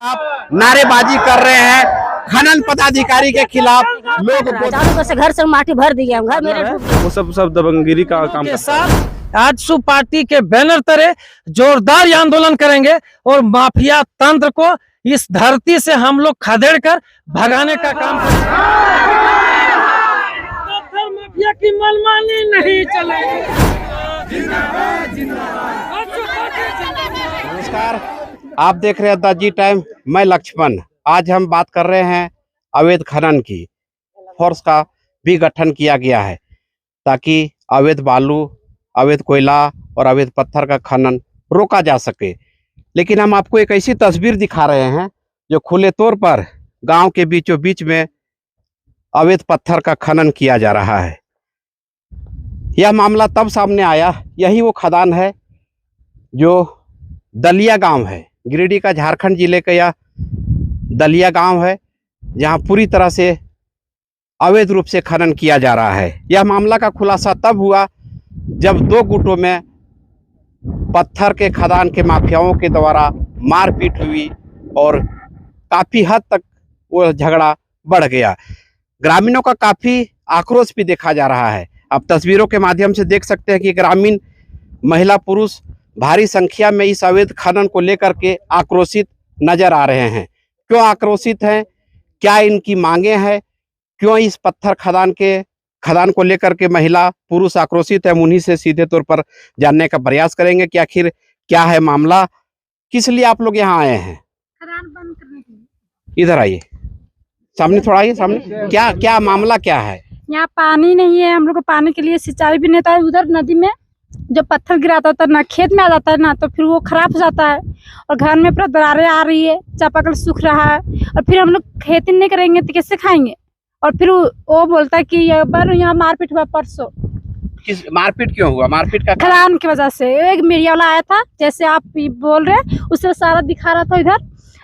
आप नारेबाजी कर रहे हैं खनन पदाधिकारी के खिलाफ। लोग चारों से घर से माटी भर दिए, घर मेरे वो सब दबंगगिरी का काम के साथ आजसू पार्टी के बैनर तले जोरदार आंदोलन करेंगे और माफिया तंत्र को इस धरती से हम लोग खदेड़ कर भगाने का काम करेंगे। माफिया की मनमानी नहीं चलेगी। नमस्कार, आप देख रहे हैं द जी टाइम। मैं लक्ष्मण। आज हम बात कर रहे हैं अवैध खनन की। फोर्स का भी गठन किया गया है ताकि अवैध बालू, अवैध कोयला और अवैध पत्थर का खनन रोका जा सके। लेकिन हम आपको एक ऐसी तस्वीर दिखा रहे हैं जो खुले तौर पर गांव के बीचों बीच में अवैध पत्थर का खनन किया जा रहा है। यह मामला तब सामने आया, यही वो खदान है जो दलिया गांव है, गिरिडीह का झारखंड जिले का यह दलिया गांव है, जहां पूरी तरह से अवैध रूप से खनन किया जा रहा है। यह मामला का खुलासा तब हुआ जब दो गुटों में पत्थर के खदान के माफियाओं के द्वारा मारपीट हुई और काफी हद तक वो झगड़ा बढ़ गया। ग्रामीणों का काफी आक्रोश भी देखा जा रहा है। आप तस्वीरों के माध्यम से देख सकते हैं कि ग्रामीण महिला पुरुष भारी संख्या में इस अवैध खनन को लेकर के आक्रोशित नजर आ रहे हैं। क्यों आक्रोशित हैं, क्या इनकी मांगे हैं, क्यों इस पत्थर खदान को लेकर के महिला पुरुष आक्रोशित है, हम उन्हीं से सीधे तौर पर जानने का प्रयास करेंगे कि आखिर क्या है मामला, किस लिए आप लोग यहाँ आए हैं। खदान बंद करने के लिए। इधर आइए, सामने थोड़ा आइए, सामने। क्या मामला क्या है? यहाँ पानी नहीं है, हम लोग को पानी के लिए सिंचाई भी नहीं था। उधर नदी में जो पत्थर गिराता था ना खेत में आ जाता है ना, तो फिर वो खराब हो जाता है और घर में पूरा दरारें आ रही है, चापाकल सूख रहा है और फिर हम लोग खेती नहीं करेंगे तो कैसे खाएंगे। और फिर वो बोलता है कि यहाँ मारपीट हुआ परसों। किस मारपीट क्यों हुआ? मारपीट का खदान की वजह से एक मीडिया वाला आया था, जैसे आप बोल रहे हैं, उसे सारा दिखा रहा था इधर,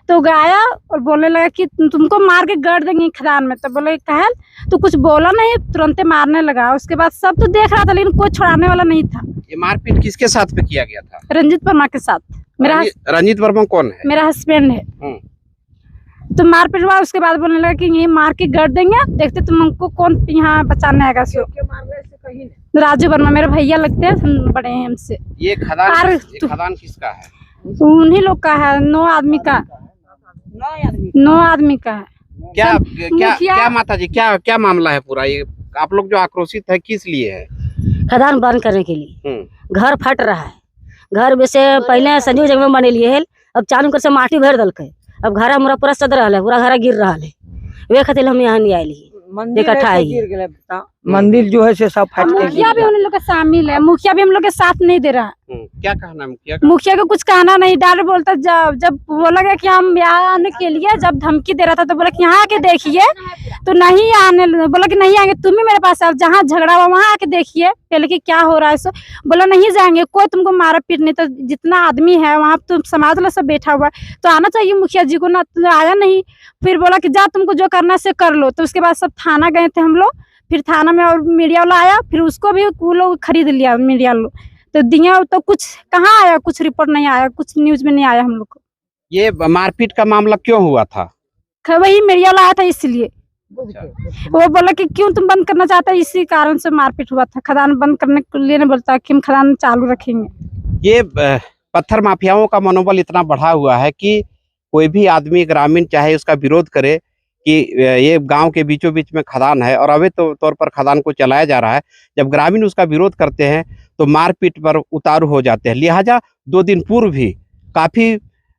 तो गया और बोलने लगा कि तुमको मार के गड़ देंगे खदान में। तो बोले कहल, तो कुछ बोला नहीं, तुरंत मारने लगा। उसके बाद सब तो देख रहा था लेकिन कोई छुड़ाने वाला नहीं था। ये मारपीट किसके साथ पे किया गया था? रंजीत वर्मा के साथ। मेरा रंजीत वर्मा कौन है? मेरा हस्बैंड है। तो मारपीट हुआ, उसके बाद बोलने लगा कि ये मार के गड़ देंगे, देखते तुमको कौन यहाँ बचाने आएगा। राजू वर्मा मेरे भैया लगते हैं, बड़े हैं हमसे। ये खदान किसका है? उन्हीं लोग का है, 9 आदमी का। 9 आदमी का है। क्या माता जी, क्या मामला है पूरा? ये आप लोग जो आक्रोशित है किस लिए है? खदान बंद करने के लिए। घर फट रहा है, घर में से पहले संजीव जंग में बने लिए है, अब चालू कर से माटी भर दल के, अब घर हमारा पूरा सद रहा है, पूरा घर गिर रहा है। वे खातिर हम यहाँ नहीं आये। मंदिर जो है से सब फट के। मुखिया भी उन लोग के शामिल है, मुखिया भी हम लोग के साथ नहीं दे रहा। क्या कहना मुखिया? मुखिया को कुछ कहना नहीं, डाल बोलता। जब बोला गया कि हम यहाँ आने के लिए, जब धमकी दे रहा था तो बोला कि यहाँ आके देखिए, तो नहीं आने, बोला कि नहीं आएंगे, तुम ही मेरे पास आओ, जहाँ झगड़ा हुआ वहाँ आके देखिए पहले कि क्या हो रहा है। सो बोला नहीं जाएंगे, कोई तुमको मारा पीट नहीं, तो जितना आदमी है वहाँ तुम समाज वाला सब बैठा हुआ है, तो आना चाहिए मुखिया जी को ना, तो आया नहीं। फिर बोला कि जा तुमको जो करना से कर लो। तो उसके बाद सब थाना गए थे हम लोग, फिर थाना में और मीडिया वाला आया, फिर उसको भी वो लोग खरीद लिया मीडिया लोग, तो दिया। तो कुछ कहाँ आया, कुछ रिपोर्ट नहीं आया, कुछ न्यूज में नहीं आया हम लोग को। ये मारपीट का मामला क्यों हुआ था? वही मीडिया वाला आया था, इसलिए वो बोला कि क्यों तुम बंद करना चाहते हो, इसी कारण से मारपीट हुआ था। खदान बंद करने के लिए नहीं बोलता कि हम खदान चालू रखेंगे। ये पत्थर माफियाओं का मनोबल इतना बढ़ा हुआ है कि कोई भी आदमी ग्रामीण चाहे उसका विरोध करे कि ये गांव के बीचों बीच में खदान है और अवैध तौर पर खदान को चलाया जा रहा है। जब ग्रामीण उसका विरोध करते हैं तो मारपीट पर उतारू हो जाते हैं। लिहाजा 2 दिन पूर्व भी काफी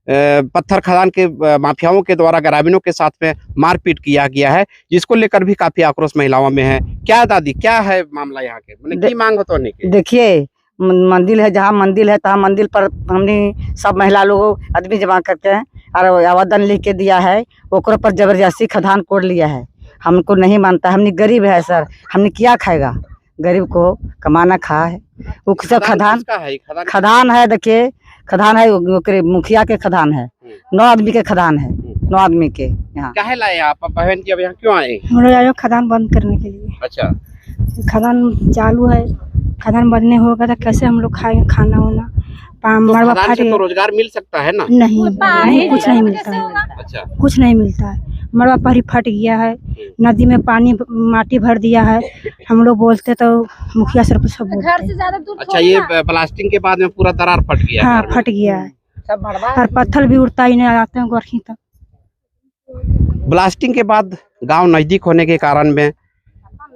पत्थर खदान के माफियाओं के द्वारा ग्रामीणों के साथ में मारपीट किया गया है, जिसको लेकर भी काफी आक्रोश महिलाओं में है। क्या दादी, क्या है मामला यहाँ के? की मांग हो तो नहीं की? देखिए, मंदिर है, जहाँ मंदिर है तहाँ मंदिर पर हमने सब महिला लोग आदमी जमा करके हैं और आवेदन लिख के दिया है, ओकरो पर जबरदस्ती खदान कोड लिया है। हमको नहीं मानता, हमने गरीब है सर, हमने क्या खाएगा, गरीब को कमाना खा है। वो सब खदान है, देखिए खदान है, मुखिया के खदान है, 9 आदमी के खदान है, 9 आदमी के। यहाँ काहे लाए आप बहन जी, अब यहाँ क्यों आए? हम लोग आए खदान बंद करने के लिए। अच्छा, खदान चालू है, खदान बंद नहीं होगा तो कैसे हम लोग खाएंगे खाना वाना। मड़वा खदान फट से गया। तो रोजगार मिल सकता है ना? नहीं कुछ नहीं मिलता है, अच्छा, कुछ नहीं मिलता है। मड़वा पहले फट गया है, नदी में पानी माटी भर दिया है। हम लोग बोलते तो मुखिया सर सब बोलते। अच्छा, ये ब्लास्टिंग के बाद में पूरा दरार फट गया? हाँ घर में? फट गया है और पत्थर भी उड़ता ही नहीं आते हैं गोरखी तक। ब्लास्टिंग के बाद गांव नजदीक होने के कारण में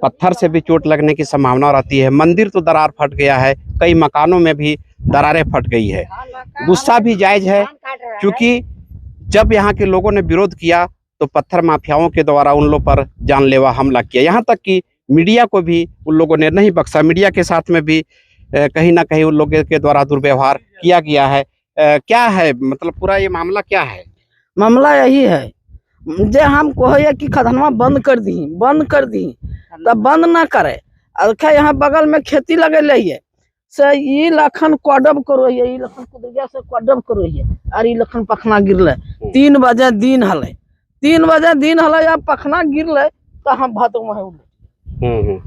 पत्थर से भी चोट लगने की संभावना रहती है। मंदिर तो दरार फट गया है, कई मकानों में भी दरारें फट गई है। गुस्सा भी जायज है, क्योंकि जब यहाँ के लोगों ने विरोध किया तो पत्थर माफियाओं के द्वारा उन लोगों पर जानलेवा हमला किया। यहाँ तक कि मीडिया को भी उन लोगों ने नहीं बख्शा। मीडिया के साथ में भी कहीं ना कहीं उन लोगों के द्वारा दुर्व्यवहार किया गया है। क्या है मतलब पूरा ये मामला क्या है? मामला यही है जे हम कहे कि खदनवा बंद कर दी तब बंद ना करे। अरखा यहाँ बगल में खेती लगे है से ई लखन कदब करो है, ई लखन कुदरिया से कदब करो है और ई लखन पखना गिरले 3 बजे दिन हले 3 बजे दिन हले या पखना गिरले तो हम भात में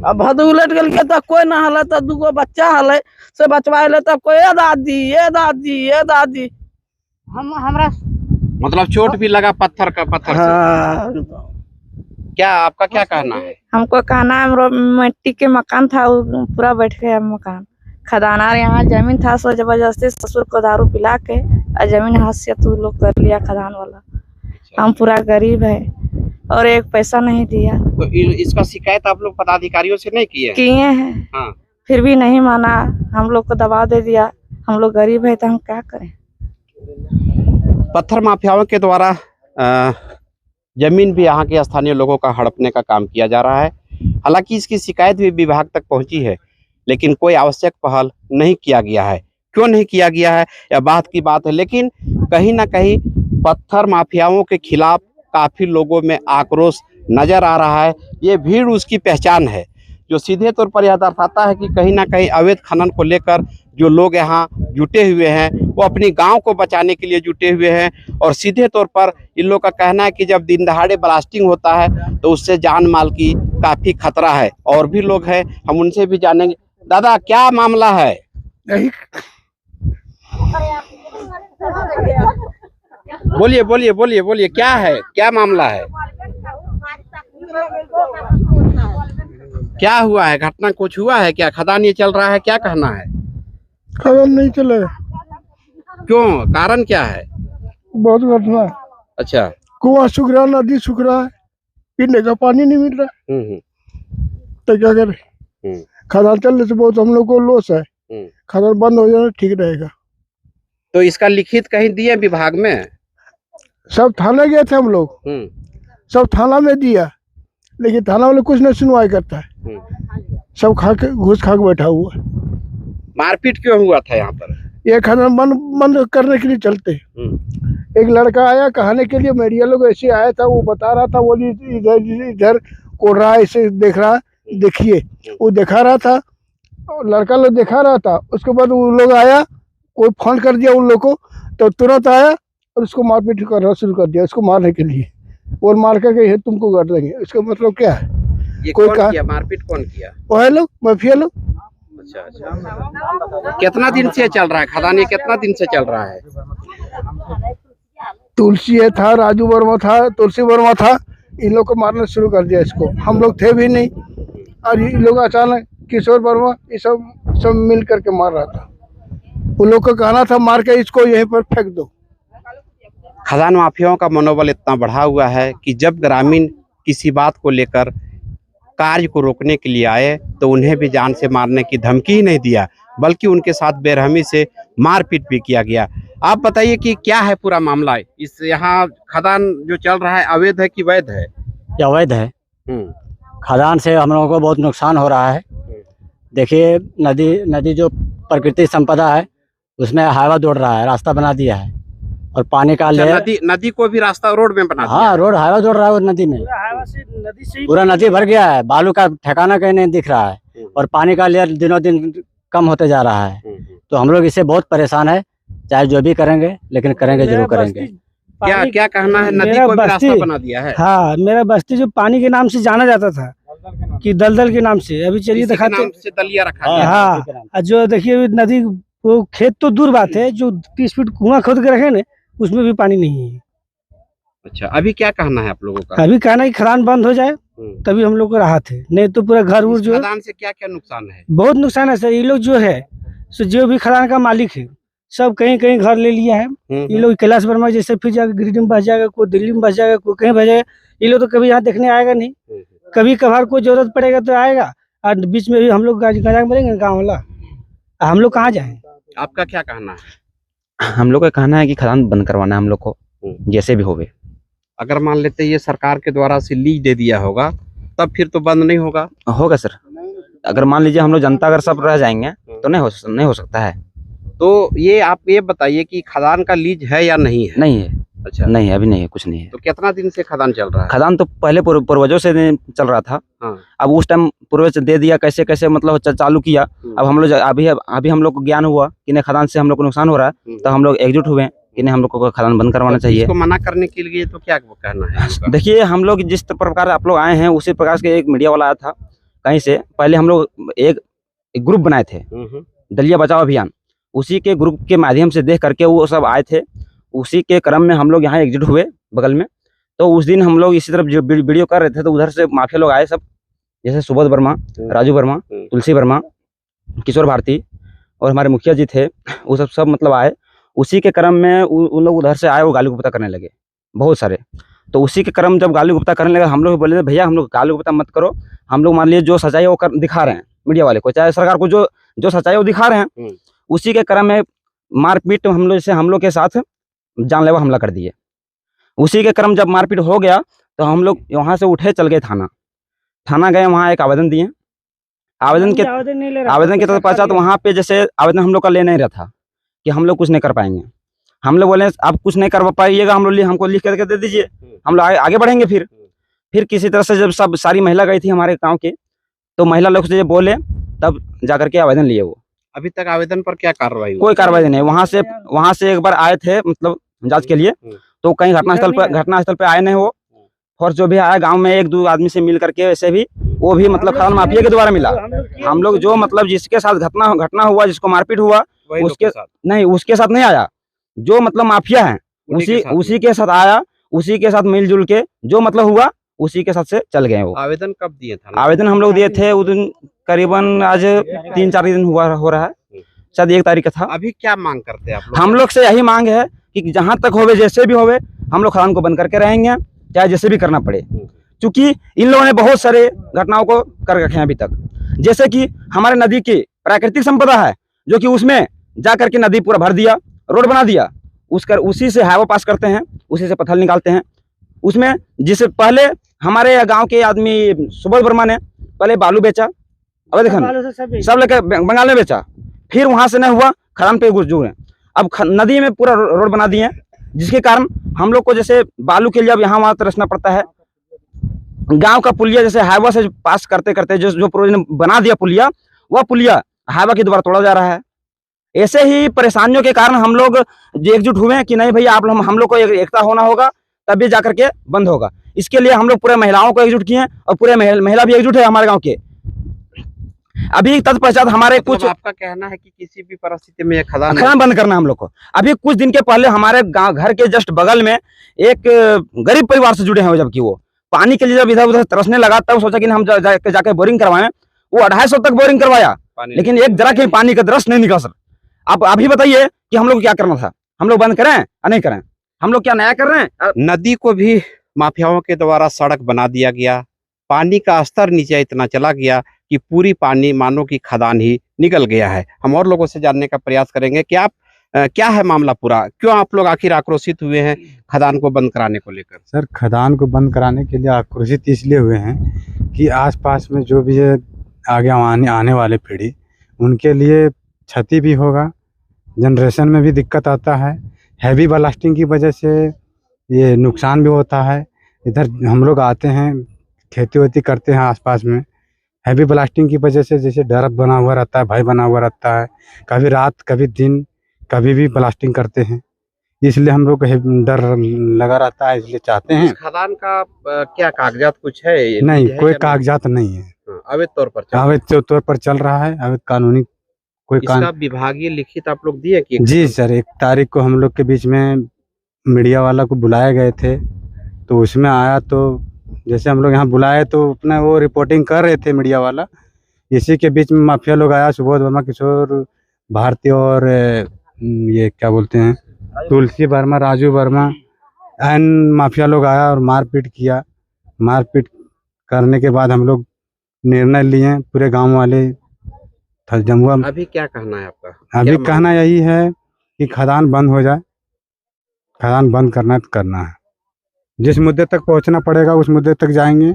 अब भात उलट गल के तो कोई ना हले तो दूगो बच्चा हले से बचवाए तो कोई ए दादी हम हमरा मतलब चोट भी लगा पत्थर से। हाँ। क्या आपका क्या कहना है? हमको कहना है मिट्टी के मकान था, वो पूरा बैठ गया मकान। खदाना यहाँ जमीन था, सो जबरदस्ती ससुर को दारू पिला के और जमीन हाथ से तू लोग कर लिया खदान वाला। हम पूरा गरीब है और एक पैसा नहीं दिया। तो इसका शिकायत आप लोग पदाधिकारियों से नहीं किए? किए हैं, हाँ। फिर भी नहीं माना, हम लोग को दबाव दे दिया। हम लोग गरीब है तो हम क्या करें। पत्थर माफियाओं के द्वारा जमीन भी यहाँ के स्थानीय लोगों का हड़पने का काम किया जा रहा है। हालांकि इसकी शिकायत भी विभाग तक पहुंची है, लेकिन कोई आवश्यक पहल नहीं किया गया है। क्यों नहीं किया गया है यह बात की बात है, लेकिन कहीं ना कहीं पत्थर माफियाओं के खिलाफ काफी लोगों में आक्रोश नजर आ रहा है। ये भीड़ उसकी पहचान है, जो सीधे तौर पर यह दर्शाता है कि कहीं ना कहीं अवैध खनन को लेकर जो लोग यहाँ जुटे हुए हैं वो अपनी गांव को बचाने के लिए जुटे हुए हैं। और सीधे तौर पर इन लोग का कहना है कि जब दिन दहाड़े ब्लास्टिंग होता है तो उससे जान माल की काफी खतरा है। और भी लोग हैं, हम उनसे भी जानेंगे। दादा, क्या मामला है? बोलिए बोलिए बोलिए बोलिए, क्या है, क्या मामला है? क्या हुआ है? घटना कुछ हुआ है क्या? खदान ये चल रहा है, क्या कहना है? खदान नहीं चले। क्यों, कारण क्या है? बहुत घटना है। अच्छा। कुआं सूख रहा, नदी सूख रहा है, पीने का पानी नहीं मिल रहा। तो क्या करें? खदान चलने से बहुत हम लोग को लॉस है। खदान बंद हो जाना ठीक रहेगा। तो इसका लिखित कहीं दिए विभाग में? सब थाना गए थे हम लोग, सब थाना में दिया, लेकिन थाना वाले कुछ नहीं सुनवाई करता है। सब खा के घूस खा के बैठा हुआ है। मारपीट क्यों हुआ था यहाँ पर? ये खदान बंद करने के लिए चलते। एक लड़का आया कहने के लिए, मीडिया लोग ऐसे आया था, वो बता रहा था, बोली इधर कोड रहा है, ऐसे देख रहा, देखिए। वो दिखा रहा था, लड़का लोग दिखा रहा था। उसके बाद वो लोग आया, कोई फोन कर दिया उन लोग को, तो तुरंत आया और उसको मारपीट करना शुरू कर दिया, उसको मारने के लिए। और मार करके तुमको कर देंगे। इसका मतलब क्या है? ये कोई कौन किया मारपीट? कौन किया? वो है लोग, माफिया लोग। अच्छा अच्छा। कितना दिन से चल रहा है खदान? ये कितना दिन से चल रहा है? तुलसी था, राजू वर्मा था, तुलसी वर्मा था, इन लोग को मारना शुरू कर दिया इसको। हम लोग थे भी नहीं, और ये लोग अचानक किशोर वर्मा ये सब मिल करके मार रहा था। उन लोग को कहना था मार के इसको यहीं पर फेंक दो। खदान माफियाओं का मनोबल इतना बढ़ा हुआ है कि जब ग्रामीण किसी बात को लेकर कार्य को रोकने के लिए आए तो उन्हें भी जान से मारने की धमकी ही नहीं दिया, बल्कि उनके साथ बेरहमी से मारपीट भी किया गया। आप बताइए कि क्या है पूरा मामला? इस यहाँ खदान जो चल रहा है अवैध है कि वैध है? ये अवैध है। खदान से हम लोगों को बहुत नुकसान हो रहा है। देखिए, नदी जो प्रकृति संपदा है उसमें हाईवा दौड़ रहा है, रास्ता बना दिया है, और पानी का नदी को भी रास्ता रोड में बना दिया। हाँ, रोड हाईवा दौड़ रहा है, और नदी में पूरा नदी भर गया है, बालू का ठिकाना कहीं नहीं दिख रहा है, और पानी का लेयर दिनों दिन कम होते जा रहा है। तो हम लोग इससे बहुत परेशान है। चाहे जो भी करेंगे, लेकिन करेंगे, जरूर करेंगे। क्या कहना है? नदी को भी रास्ता बना दिया है। हाँ, मेरा बस्ती जो पानी के नाम से जाना जाता था कि दलदल के नाम से, अभी चलिए दिखाते नाम से दलिया रखा गया। हाँ, जो देखिए नदी वो खेत तो दूर बात है, जो 30 फीट कुआं खोद के रखे ना उसमें भी पानी नहीं है। अच्छा, अभी क्या कहना है आप लोगों का? अभी कहना है कि खदान बंद हो जाए तभी हम लोग को राहत है, नहीं तो पूरा घर उर इस जो है खदान से क्या क्या नुकसान है? बहुत नुकसान है सर। ये लोग जो है सो जो भी खदान का मालिक है सब कहीं कहीं घर ले लिया है। ये लोग कैलाश वर्मा जैसे फिर जाकर गिरिडीह में बस जाएगा, कोई दिल्ली में बस जाएगा, कोई कहीं बस जाएगा। ये लोग तो कभी यहाँ देखने आएगा नहीं, कभी कभार को जरूरत पड़ेगा तो आएगा, और बीच में भी हम लोग गजा मरेंगे गाँव वाला, हम लोग कहाँ जाए? आपका क्या कहना है? हम लोग का कहना है कि खदान बंद करवाना है हम लोग को, जैसे भी होवे। अगर मान लेते ये सरकार के द्वारा से लीज दे दिया होगा तब फिर तो बंद नहीं होगा। होगा सर, अगर मान लीजिए हम लोग जनता अगर सब रह जाएंगे तो नहीं हो सकता है। तो ये आप ये बताइए कि खदान का लीज है या नहीं है? नहीं है। अच्छा, नहीं है, अभी नहीं है, कुछ नहीं है। तो कितना दिन से खदान चल रहा है? खदान तो पहले पूर्वजों से चल रहा था। हाँ। अब उस टाइम पूर्वज दे दिया, कैसे कैसे मतलब चालू किया। अब हम लोग अभी हम लोग को ज्ञान हुआ कि नहीं खदान से हम लोग को नुकसान हो रहा है, तो हम लोग एकजुट हुए कि नहीं हम लोग को खदान बंद करवाना चाहिए। इसको मना करने के लिए तो क्या कहना है आपका? देखिए, हम लोग जिस प्रकार आप लोग आए हैं उसी प्रकार से एक मीडिया वाला आया था कहीं से। पहले हम लोग एक ग्रुप बनाए थे, दलिया बचाओ अभियान, उसी के ग्रुप के माध्यम से देख करके वो सब आए थे। उसी के क्रम में हम लोग यहाँ एकजुट हुए बगल में। तो उस दिन हम लोग इसी तरफ जो वीडियो कर रहे थे तो उधर से माफिया लोग आए सब, जैसे सुबोध वर्मा, राजू वर्मा, तुलसी वर्मा, किशोर भारती और हमारे मुखिया जी थे, वो सब मतलब आए। उसी के क्रम में उन लोग उधर से आए, वो गाली गुप्ता करने लगे बहुत सारे। तो उसी के क्रम जब गाली गुप्ता करने लगे, हम लोग बोले भैया हम लोग गाली गुप्ता मत करो, हम लोग मान लीजिए जो सच्चाई है वो दिखा रहे हैं मीडिया वाले को, चाहे सरकार को, जो सच्चाई है वो दिखा रहे हैं। उसी के क्रम में मारपीट हम लोग के साथ जानलेवा हमला कर दिए। उसी के क्रम जब मारपीट हो गया तो हम लोग वहाँ से उठे, चल गए थाना गए, वहाँ एक आवेदन दिए। आवेदन के पश्चात वहाँ पे जैसे आवेदन हम लोग का ले नहीं रहा था कि हम लोग कुछ नहीं कर पाएंगे। हम लोग बोले आप कुछ नहीं कर पाइएगा, हमको लिख करके दे दीजिए, हम लोग आगे बढ़ेंगे। फिर किसी तरह से जब सब सारी महिला गई थी हमारे गाँव की, तो महिला लोग से बोले तब जाकर के आवेदन लिए वो। अभी तक आवेदन पर क्या कार्रवाई हुई? कोई कार्रवाई नहीं। वहाँ से एक बार आए थे मतलब जांच के लिए, तो कहीं घटनास्थल पे आए नहीं वो। और जो भी आया गांव में एक दो आदमी से मिल करके, वैसे भी वो भी मतलब खदान माफिया के द्वारा मिला। हम लोग जो मतलब जिसके साथ घटना हुआ, जिसको मारपीट हुआ, उसके साथ नहीं आया। जो मतलब माफिया है उसी के साथ आया, उसी के साथ मिलजुल के जो मतलब हुआ उसी के साथ से चल गए वो। आवेदन कब दिए था? आवेदन हम लोग दिए थे उस दिन, करीबन आज 3-4 दिन हो रहा है, शायद 1 तारीख का था। अभी क्या मांग करते हैं आप लोग? हम लोग से यही मांग है कि जहां तक होवे, जैसे भी होवे, हम लोग खदान को बंद करके रहेंगे, चाहे जैसे भी करना पड़े। क्योंकि इन लोगों ने बहुत सारे घटनाओं को कर रखे हैं अभी तक। जैसे कि हमारे नदी की प्राकृतिक संपदा है, जो कि उसमें जा करके नदी पूरा भर दिया, रोड बना दिया, उसी से हाईवे पास करते हैं, उसी से पत्थर निकालते हैं उसमें। जिससे पहले हमारे गांव के आदमी सुबोध वर्मा ने पहले बालू बेचा, अब देखा सब लेकर बंगाल में बेचा, फिर वहां से नहीं हुआ, खदान पे घुस जुए। अब नदी में पूरा रोड बना दिए, जिसके कारण हम लोग को जैसे बालू के लिए अब यहाँ वहां तरसना पड़ता है। गांव का पुलिया जैसे हाईवा से पास करते करते जो प्रोजेक्ट ने बना दिया पुलिया, वह पुलिया हाईवा के द्वारा तोड़ा जा रहा है। ऐसे ही परेशानियों के कारण हम लोग एकजुट हुए कि नहीं भैया हम लोग को एकता होना होगा, तभी जाकर के बंद होगा। इसके लिए हम लोग पूरे महिलाओं को एकजुट किए और पूरे महिला भी एकजुट है हमारे गाँव के। अभी तत्पश्चात हमारे कुछ, आपका कहना है कि किसी भी परिस्थिति में खदान बंद करना हम लोग को। अभी कुछ दिन के पहले हमारे घर के जस्ट बगल में एक गरीब परिवार से जुड़े हैं, जबकि वो पानी के लिए जब इधर उधर तरसने लगा तब सोचा कि हम जाके बोरिंग करवाएं। वो 250 तक बोरिंग करवाया, लेकिन एक जरा के पानी का दरस नहीं निकला सर। अब अभी बताइए कि हम लोग क्या करना था? हम लोग बंद करें या नहीं करें? हम लोग क्या नया कर रहे हैं? नदी को भी माफियाओं के द्वारा सड़क बना दिया गया, पानी का स्तर नीचे इतना चला गया कि पूरी पानी मानो कि खदान ही निकल गया है। हम और लोगों से जानने का प्रयास करेंगे कि आप क्या है मामला पूरा, क्यों आप लोग आखिर आक्रोशित हुए हैं खदान को बंद कराने को लेकर? सर, खदान को बंद कराने के लिए आक्रोशित इसलिए हुए हैं कि आसपास में जो भी है आगे आने वाले पीढ़ी, उनके लिए क्षति भी होगा, जनरेशन में भी दिक्कत आता है। हैवी ब्लास्टिंग की वजह से ये नुकसान भी होता है। इधर हम लोग आते हैं, खेती वेती करते हैं आसपास में, हैवी ब्लास्टिंग की वजह से जैसे डर बना हुआ रहता है, भय बना हुआ रहता है। कभी रात कभी दिन कभी भी ब्लास्टिंग करते हैं, इसलिए हम लोग को डर लगा रहता है, इसलिए चाहते हैं। खदान का क्या कागजात कुछ है? नहीं, कोई कागजात नहीं है, अवैध तौर पर चल रहा है, अवैध कानूनी कोई इसका विभागीय लिखित आप लोग दिए कि जी सर, 1 तारीख को हम लोग के बीच में मीडिया वाला को बुलाए गए थे, तो उसमें आया तो जैसे हम लोग यहाँ बुलाए तो अपना वो रिपोर्टिंग कर रहे थे मीडिया वाला। इसी के बीच में माफिया लोग आया, सुबोध वर्मा, किशोर भारती और ये क्या बोलते हैं, तुलसी वर्मा, राजू वर्मा, एन माफिया लोग आया और मारपीट किया। मारपीट करने के बाद हम लोग निर्णय लिए पूरे गांव वाले जमुआ। अभी क्या कहना है आपका? अभी क्या कहना यही है कि खदान बंद हो जाए, खदान बंद करना है। जिस मुद्दे तक पहुंचना पड़ेगा उस मुद्दे तक जाएंगे।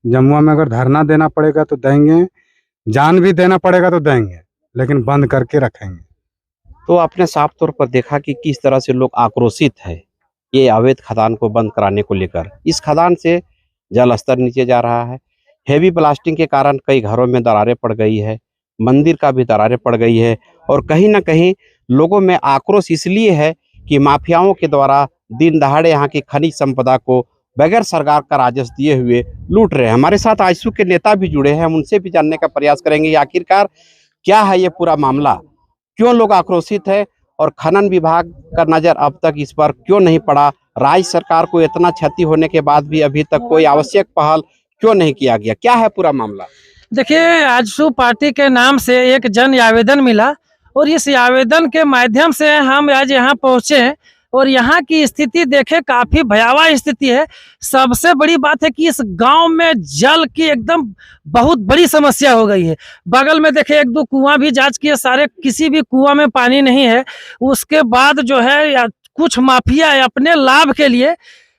जमुआ में अगर धरना देना पड़ेगा तो देंगे, जान भी देना पड़ेगा तो देंगे, लेकिन बंद करके रखेंगे। तो आपने साफ तौर पर देखा कि किस तरह से लोग आक्रोशित है ये अवैध खदान को बंद कराने को लेकर। इस खदान से जल स्तर नीचे जा रहा है। हेवी ब्लास्टिंग के कारण कई घरों में दरारें पड़ गई है, मंदिर का भी दरारें पड़ गई है, और कहीं ना कहीं लोगों में आक्रोश इसलिए है कि माफियाओं के द्वारा दिन दहाड़े यहाँ की खनिज संपदा को बगैर सरकार का राजस्व दिए हुए लूट रहे हैं। हमारे साथ आजसू के नेता भी जुड़े हैं, हम उनसे भी जानने का प्रयास करेंगे आखिरकार क्या है ये पूरा मामला, क्यों लोग आक्रोशित है और खनन विभाग का नजर अब तक इस पर क्यों नहीं पड़ा। राज्य सरकार को इतना क्षति होने के बाद भी अभी तक कोई आवश्यक पहल क्यों नहीं किया गया, क्या है पूरा मामला? देखिए, आजसू पार्टी के नाम से एक जन आवेदन मिला और इस आवेदन के माध्यम से हम आज यहाँ पहुँचे और यहाँ की स्थिति देखे, काफी भयावह स्थिति है। सबसे बड़ी बात है कि इस गांव में जल की एकदम बहुत बड़ी समस्या हो गई है। बगल में देखे 1-2 कुआं भी जांच किए, सारे किसी भी कुआं में पानी नहीं है। उसके बाद जो है कुछ माफिया अपने लाभ के लिए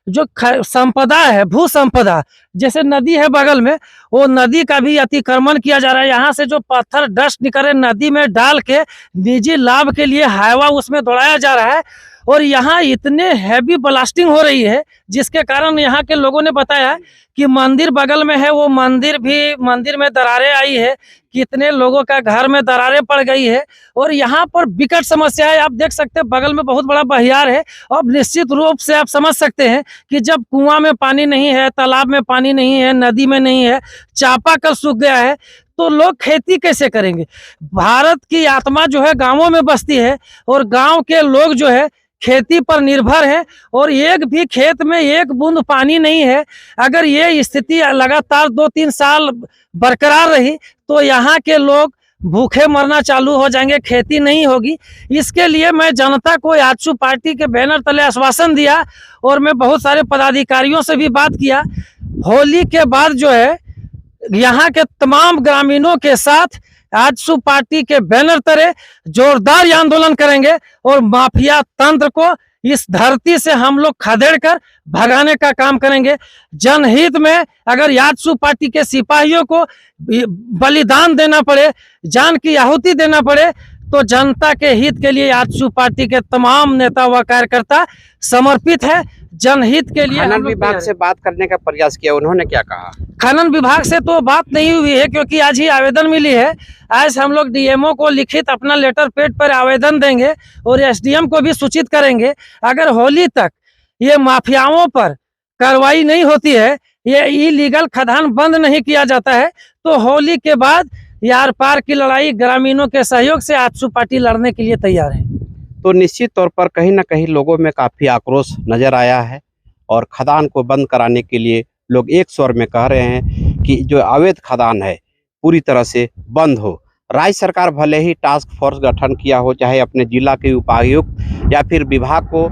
जो संपदा है, भू संपदा, जैसे नदी है बगल में, वो नदी का भी अतिक्रमण किया जा रहा है। यहाँ से जो पत्थर डस्ट निकले नदी में डाल के निजी लाभ के लिए हाईवा उसमें दौड़ाया जा रहा है और यहाँ इतने हैवी ब्लास्टिंग हो रही है जिसके कारण यहाँ के लोगों ने बताया कि मंदिर बगल में है, वो मंदिर में दरारें आई है, कितने लोगों का घर में दरारें पड़ गई है और यहाँ पर विकट समस्या है। आप देख सकते हैं बगल में बहुत बड़ा बहियार है। अब निश्चित रूप से आप समझ सकते हैं कि जब कुआं में पानी नहीं है, तालाब में पानी नहीं है, नदी में नहीं है, चापाकल सूख गया है, तो लोग खेती कैसे करेंगे? भारत की आत्मा जो है गाँवों में बसती है और गाँव के लोग जो है खेती पर निर्भर है और एक भी खेत में एक बूंद पानी नहीं है। अगर ये स्थिति लगातार 2-3 साल बरकरार रही तो यहाँ के लोग भूखे मरना चालू हो जाएंगे, खेती नहीं होगी। इसके लिए मैं जनता को आजसू पार्टी के बैनर तले आश्वासन दिया और मैं बहुत सारे पदाधिकारियों से भी बात किया। होली के बाद जो है यहाँ के तमाम ग्रामीणों के साथ आजसू पार्टी के बैनर तले जोरदार आंदोलन करेंगे और माफिया तंत्र को इस धरती से हम लोग खदेड़ कर भगाने का काम करेंगे। जनहित में अगर आजसू पार्टी के सिपाहियों को बलिदान देना पड़े, जान की आहुति देना पड़े, तो जनता के हित के लिए आजसू पार्टी के तमाम नेता व कार्यकर्ता समर्पित है। जनहित के लिए खनन विभाग से बात करने का प्रयास किया, उन्होंने क्या कहा? खनन विभाग से तो बात नहीं हुई है क्योंकि आज ही आवेदन मिली है। आज हम लोग डीएमओ को लिखित अपना लेटर पेड पर आवेदन देंगे और एसडीएम को भी सूचित करेंगे। अगर होली तक ये माफियाओं पर कार्रवाई नहीं होती है, ये इलीगल खदान बंद नहीं किया जाता है, तो होली के बाद यार पार की लड़ाई ग्रामीणों के सहयोग से आजसू पार्टी लड़ने के लिए तैयार है। तो निश्चित तौर पर कहीं ना कहीं लोगों में काफी आक्रोश नजर आया है और खदान को बंद कराने के लिए लोग एक स्वर में कह रहे हैं कि जो अवैध खदान है पूरी तरह से बंद हो। राज्य सरकार भले ही टास्क फोर्स गठन किया हो, चाहे अपने जिला के उपायुक्त या फिर विभाग को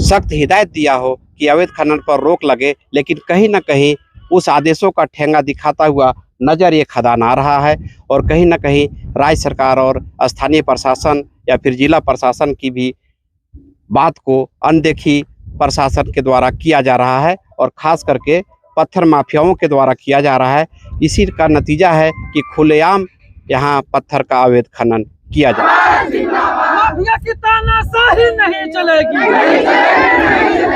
सख्त हिदायत दिया हो कि अवैध खनन पर रोक लगे, लेकिन कहीं ना कहीं उस आदेशों का ठेंगा दिखाता हुआ नजर ये खदान आ रहा है और कहीं ना कहीं राज्य सरकार और स्थानीय प्रशासन या फिर जिला प्रशासन की भी बात को अनदेखी प्रशासन के द्वारा किया जा रहा है और खास करके पत्थर माफियाओं के द्वारा किया जा रहा है। इसी का नतीजा है कि खुलेआम यहाँ पत्थर का अवैध खनन किया जा रहा है। माफिया की तानाशाही नहीं चलेगी।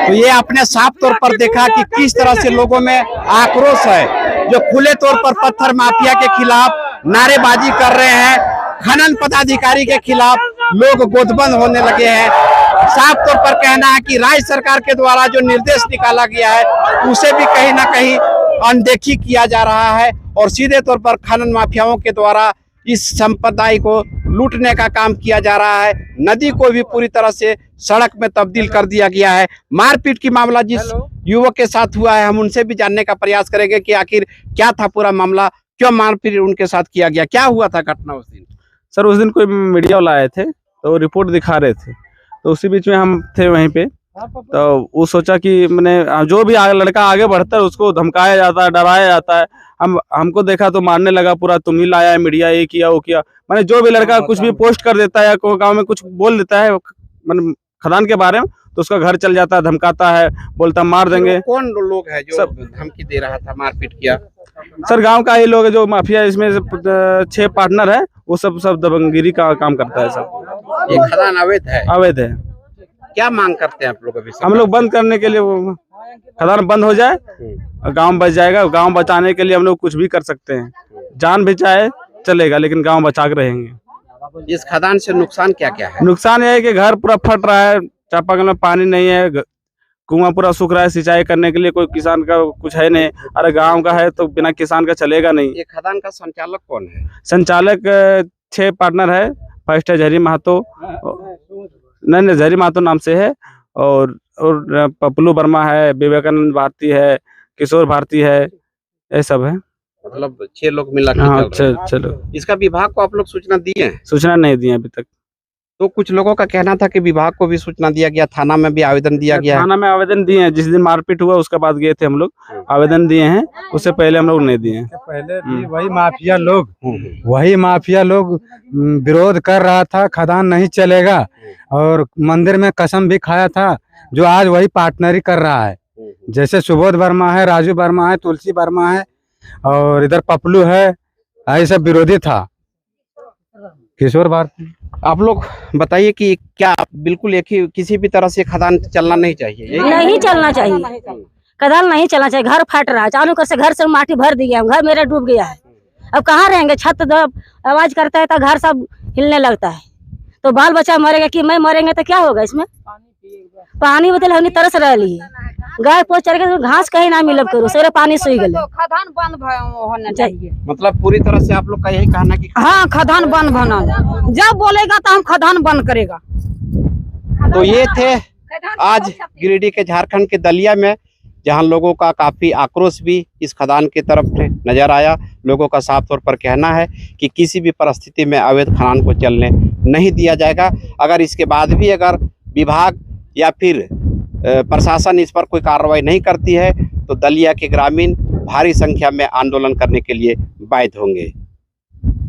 तो ये आपने साफ तौर पर देखा कि किस तरह से लोगों में आक्रोश है, जो खुले तौर पर पत्थर माफिया के खिलाफ नारेबाजी कर रहे हैं। खनन पदाधिकारी के खिलाफ लोग गोदबंद होने लगे हैं। साफ तौर पर कहना है कि राज्य सरकार के द्वारा जो निर्देश निकाला गया है उसे भी कहीं ना कहीं अनदेखी किया जा रहा है और सीधे तौर पर खनन माफियाओं के द्वारा इस संपत्ति को लूटने का काम किया जा रहा है। नदी को भी पूरी तरह से सड़क में तब्दील कर दिया गया है। मारपीट की मामला जिस युवक के साथ हुआ है, हम उनसे भी जानने का प्रयास करेंगे कि आखिर क्या था पूरा मामला, क्यों मारपीट उनके साथ किया गया, क्या हुआ था घटना उस दिन। सर उस दिन कोई मीडिया वाला आए थे तो रिपोर्ट दिखा रहे थे, तो उसी बीच में हम थे वहीं पे। तो वो सोचा कि मैंने जो भी लड़का आगे बढ़ता है उसको धमकाया जाता है, डराया जाता है। हमको देखा तो मारने लगा, पूरा तुम ही लाया है मीडिया, ये किया वो किया। मैंने जो भी लड़का कुछ भी पोस्ट कर देता है या कोई गाँव में कुछ बोल देता है मैंने खदान के बारे में, तो उसका घर चल जाता है, धमकाता है, बोलता मार देंगे। कौन लोग है जो धमकी दे रहा था, मारपीट किया? सर गांव का ही लोग है जो माफिया, इसमें 6 पार्टनर है, वो सब दबंगगिरी का काम करता है। सब ये खदान अवैध है? अवैध है। क्या मांग करते हैं आप लोग अभी? हम लोग बंद करने के लिए, वो खदान बंद हो जाए, गांव बच जाएगा। गांव बचाने के लिए हम लोग कुछ भी कर सकते हैं, जान भी चाहे चलेगा, लेकिन गांव बचा के रहेंगे। इस खदान से नुकसान क्या क्या है? नुकसान ये है कि घर पूरा फट रहा है, चापाकल में पानी नहीं है, कुआं पूरा सूख रहा है, सिंचाई करने के लिए कोई किसान का कुछ है नहीं। अरे गांव का है तो बिना किसान का चलेगा नहीं। ये खदान का संचालक कौन है? संचालक 6 पार्टनर है। फर्स्ट है झरी महतो, नहीं झरी महतो नाम से है, और पपलू वर्मा है, विवेकानंद भारती है, किशोर भारती है, ये सब है। मतलब 6 लोग मिला के हाँ, चल रहे हैं। चलो। इसका विभाग को आप लोग सूचना दिए हैं? सूचना नहीं दी अभी तक। तो कुछ लोगों का कहना था कि विभाग को भी सूचना दिया गया, थाना में भी आवेदन दिया गया है। थाना में आवेदन दिए हैं, जिस दिन मारपीट हुआ उसके बाद गए थे हम लोग, आवेदन दिए हैं। उससे पहले हम लोग नहीं दिए हैं। पहले भी वही माफिया लोग विरोध कर रहा था, खदान नहीं चलेगा, और मंदिर में कसम भी खाया था, जो आज वही पार्टनरी कर रहा है। जैसे सुबोध वर्मा है, राजू वर्मा है, तुलसी वर्मा है, और इधर पपलू है, यही सब विरोधी था। किशोर भारती। आप लोग बताइए कि क्या बिल्कुल एक ही किसी भी तरह से खदान चलना नहीं चाहिए? नहीं चलना चाहिए, खदान नहीं चलना चाहिए। घर फट रहा है, चालू कर से घर से माटी भर दिया, घर मेरा डूब गया है। अब कहाँ रहेंगे? छत आवाज करता है तो घर सब हिलने लगता है, तो बाल बच्चा मरेगा कि मैं मरेंगे तो क्या होगा? इसमें पानी बदल हमने तरस रही है, गाय पोछ चल के घास कहीं ना मिलब करो, सारे पानी सूख गए। खदान बंद होना चाहिए। मतलब पूरी तरह से आप लोग का यही कहना कि हाँ, खदान बंद होना, जब बोलेगा तो हम खदान बंद करेगा। तो ये थे आज गिरिडीह के झारखंड के दलिया में, जहां लोगों का काफी आक्रोश भी इस खदान की तरफ नजर आया। लोगों का साफ तौर पर कहना है कि किसी भी परिस्थिति में अवैध खदान को चलने नहीं दिया जाएगा। अगर इसके बाद भी अगर विभाग या फिर प्रशासन इस पर कोई कार्रवाई नहीं करती है तो दलिया के ग्रामीण भारी संख्या में आंदोलन करने के लिए बाध्य होंगे।